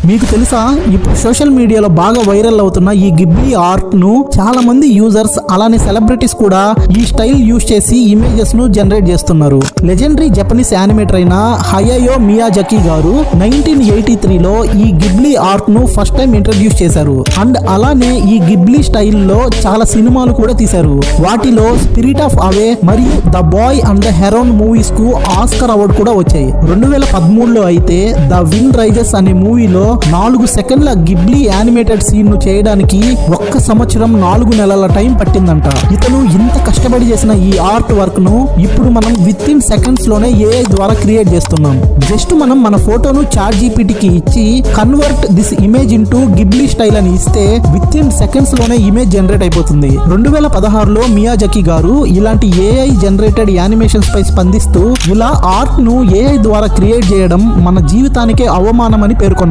మీకు తెలుసా, ఇప్పుడు సోషల్ మీడియాలో బాగా వైరల్ అవుతున్న ఈ గిబ్లీ ఆర్ట్ ను చాలా మంది యూజర్స్ అలానే సెలబ్రిటీస్ కూడా ఈ స్టైల్ యూజ్ చేసి ఇమేజెస్ ను జనరేట్ చేస్తున్నారు. లెజెండరీ జపనీస్ యానిమేటర్ అయిన హయాయో మియాజాకి గారు 1983లో ఈ గిబ్లీ ఆర్ట్ ను ఫస్ట్ టైం ఇంట్రడ్యూస్ చేశారు. అండ్ అలానే ఈ గిబ్లీ స్టైల్లో చాలా సినిమాలు కూడా తీశారు. వాటిలో స్పిరిట్ ఆఫ్ అవే మరియు The Boy and The Heron movies కు ఆస్కర్ అవార్డు కూడా వచ్చాయి. 2013లో అయితే ద విండ్ రైజెస్ అనే మూవీలో 4 సెకండ్ల గిబ్లీ యానిమేటెడ్ సీన్ ను చేయడానికి 1 సంవత్సరం 4 నెలల టైం పట్టిందంట. ఇతను ఇంత కష్టపడి చేసిన ఈ ఆర్ట్ వర్క్ ను ఇప్పుడు మనం విత్ ఇన్ సెకండ్స్ లోనే AI ద్వారా క్రియేట్ చేస్తున్నాం. జస్ట్ మనం మన ఫోటోను చాట్ జీపీటీకి ఇచ్చి convert this image into Ghibli style అని ఇస్తే విత్ ఇన్ సెకండ్స్ లోనే ఇమేజ్ జనరేట్ అయిపోతుంది. 2016లో మియాజాకి గారు ఇలాంటి AI జనరేటెడ్ యానిమేషన్స్ పై స్పందిస్తూ ఇలా ఆర్ట్ ను AI ద్వారా క్రియేట్ చేయడం మన జీవితానికే అవమానమని పేర్కొన్నారు.